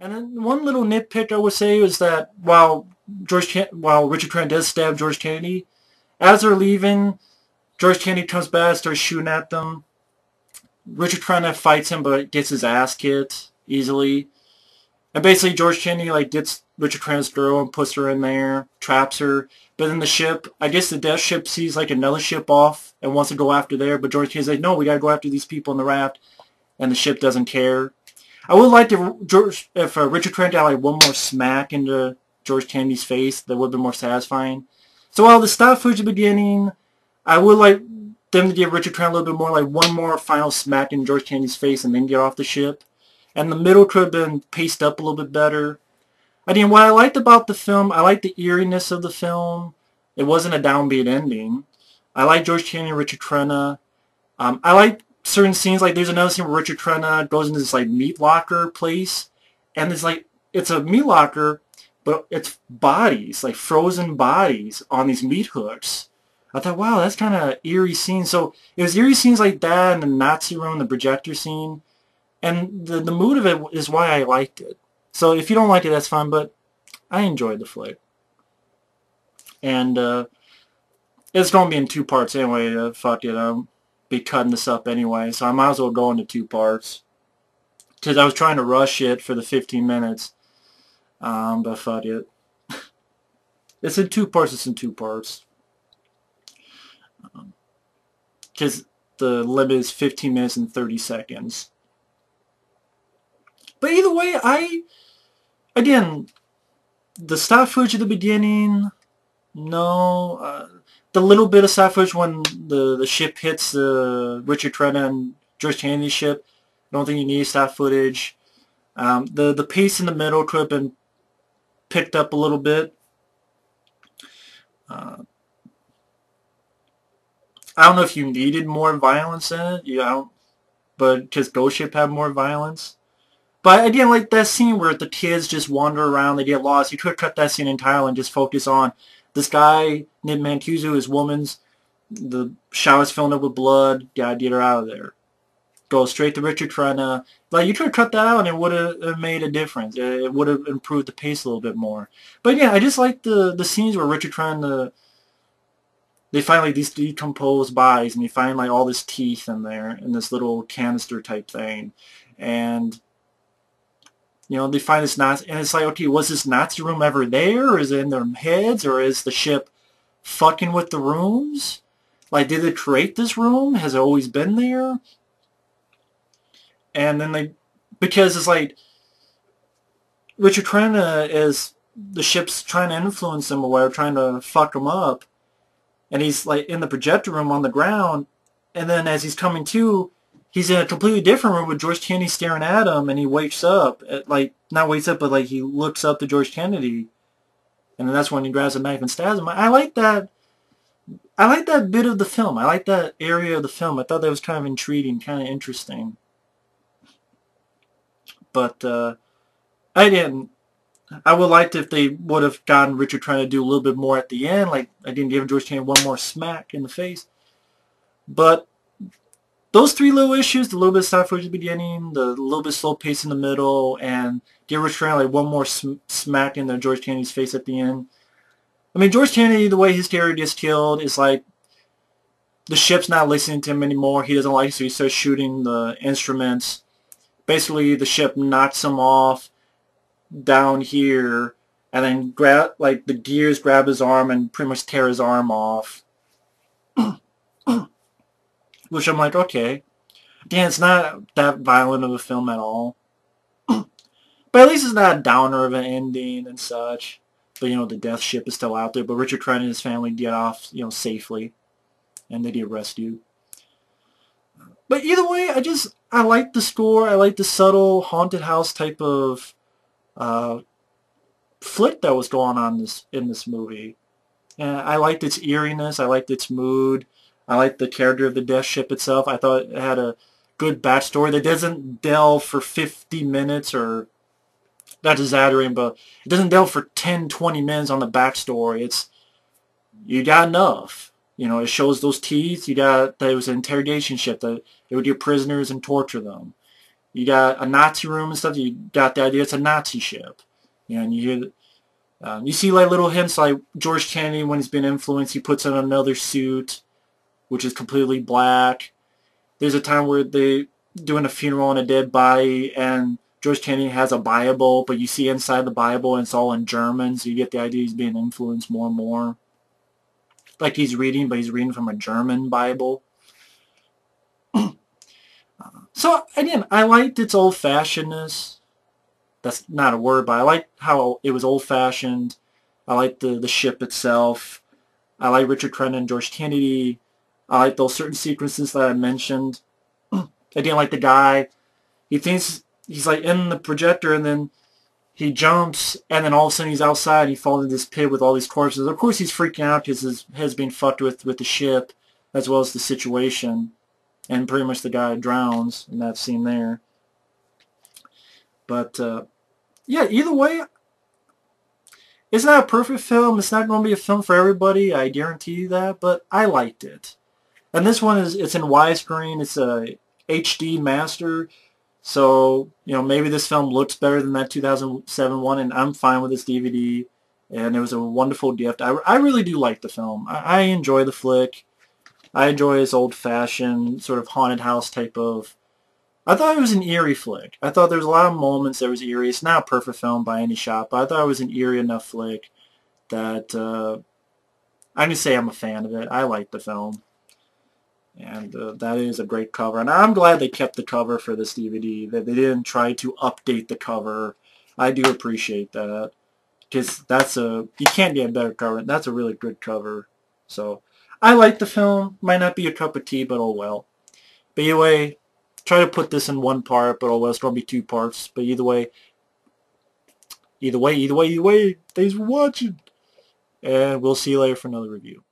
And then one little nitpick I would say is that while Richard Crenna does stab George Kennedy, as they're leaving, George Kennedy comes back, starts shooting at them. Richard Crenna fights him, but gets his ass kicked easily. And basically, George Kennedy gets Richard Crenna's girl and puts her in there, traps her. But then the ship, I guess the death ship sees another ship off and wants to go after there. But George Kennedy's like, no, we gotta go after these people in the raft, and the ship doesn't care. I would like if Richard Crenna got one more smack into George Kennedy's face. That would have been more satisfying. So while the stop footage at the beginning, I would like them to give Richard Crenna a little bit more, one more final smack in George Kennedy's face and then get off the ship. And the middle could have been paced up a little bit better. I mean, what I liked about the film, I liked the eeriness of the film. It wasn't a downbeat ending. I like George Kennedy and Richard Crenna. I like certain scenes, there's another scene where Richard Crenna goes into this meat locker place, and it's a meat locker, but it's bodies, frozen bodies on these meat hooks. I thought, wow, that's kind of eerie scene. So it was eerie scenes like that, and the Nazi room, the projector scene, and the mood of it is why I liked it. So if you don't like it, that's fine, but I enjoyed the flick. And it's going to be in 2 parts anyway. Fuck it, I'll be cutting this up anyway, so I might as well go into 2 parts. Because I was trying to rush it for the 15 minutes. But fuck it. It's in 2 parts, it's in 2 parts. Because the limit is 15 minutes and 30 seconds. But either way, again, the stop footage at the beginning, no. The little bit of stop footage when the ship hits Richard Crenna and George Kennedy's ship, I don't think you need stop footage. The pace in the middle could have been picked up a little bit. I don't know if you needed more violence in it, but because Ghost Ship had more violence. But again, that scene where the kids just wander around, they get lost, you could cut that scene entirely and just focus on this guy, Nick Mancuso, his woman's, the shower's filling up with blood, gotta get her out of there. Go straight to Richard Crenna. You could have cut that out and it would have made a difference. It would have improved the pace a little bit more. But yeah, I just like the scenes where Richard Crenna, they find these decomposed bodies, and you find all this teeth in there in this little canister type thing, and they find this Nazi, and it's okay, was this Nazi room ever there, or is it in their heads, or is the ship fucking with the rooms? Did they create this room? Has it always been there? And then because it's Richard Crenna is, the ship's trying to influence him or trying to fuck him up, and he's in the projector room on the ground, and then as he's coming to, he's in a completely different room with George Kennedy staring at him, and he wakes up, not wakes up, but he looks up to George Kennedy, and then that's when he grabs a knife and stabs him. I like that bit of the film. I like that area of the film. I thought that was kind of intriguing, kind of interesting. But I would like if they would have gotten Richard trying to do a little bit more at the end. I didn't give George Kennedy one more smack in the face. But those 3 little issues, the little bit of stop footage at the beginning, the little bit slow pace in the middle, and give Richard Crenna one more smack in George Kennedy's face at the end. I mean, George Kennedy, the way his character gets killed is the ship's not listening to him anymore. He doesn't like it, so he starts shooting the instruments. Basically, the ship knocks him off down here, and then the gears grab his arm and pretty much tear his arm off. Which I'm okay. Again, it's not that violent of a film at all. But at least it's not a downer of an ending and such. But, the death ship is still out there. But Richard Crenna and his family get off, safely. And they get rescued. But either way, I like the score. I like the subtle haunted house type of flick that was going on in this movie. And I liked its eeriness. I liked its mood. I liked the character of the death ship itself. I thought it had a good backstory that doesn't delve for 50 minutes, or, not exaggerating, but it doesn't delve for 10, 20 minutes on the backstory. You got enough. It shows those teeth. There was an interrogation ship that it would get prisoners and torture them. You got a Nazi room and stuff. You got the idea it's a Nazi ship. You know, and you hear, you see like little hints like George Kennedy when he's been influenced, he puts on another suit, which is completely black. There's a time where they doing a funeral on a dead body, and George Kennedy has a Bible, but you see inside the Bible and it's all in German, so you get the idea he's being influenced more and more. Like he's reading, but he's reading from a German Bible. So again, I liked its old-fashionedness. That's not a word, but I like how it was old-fashioned. I like the ship itself. I like Richard Crenna and George Kennedy. I like those certain sequences that I mentioned. I didn't like the guy. He thinks he's like in the projector, and then he jumps, and then all of a sudden he's outside. He falls into this pit with all these corpses. Of course, he's freaking out because his head's being fucked with the ship, as well as the situation. And pretty much the guy drowns in that scene there. But, yeah, either way, it's not a perfect film. It's not going to be a film for everybody. I guarantee you that. But I liked it. And this one it's in widescreen. It's a HD master. So, you know, maybe this film looks better than that 2007 one. And I'm fine with this DVD. And it was a wonderful gift. I really do like the film. I enjoy the flick. I enjoy his old-fashioned sort of haunted house type of... I thought it was an eerie flick. I thought there was a lot of moments that was eerie. It's not a perfect film by any shot, but I thought it was an eerie enough flick that I can say I'm a fan of it. I like the film. And that is a great cover. And I'm glad they kept the cover for this DVD, that they didn't try to update the cover. I do appreciate that. Because that's you can't get a better cover. That's a really good cover. So... I like the film. Might not be a cup of tea, but oh well. But either way, try to put this in one part, but oh well, it's going to be two parts. But either way, thanks for watching. And we'll see you later for another review.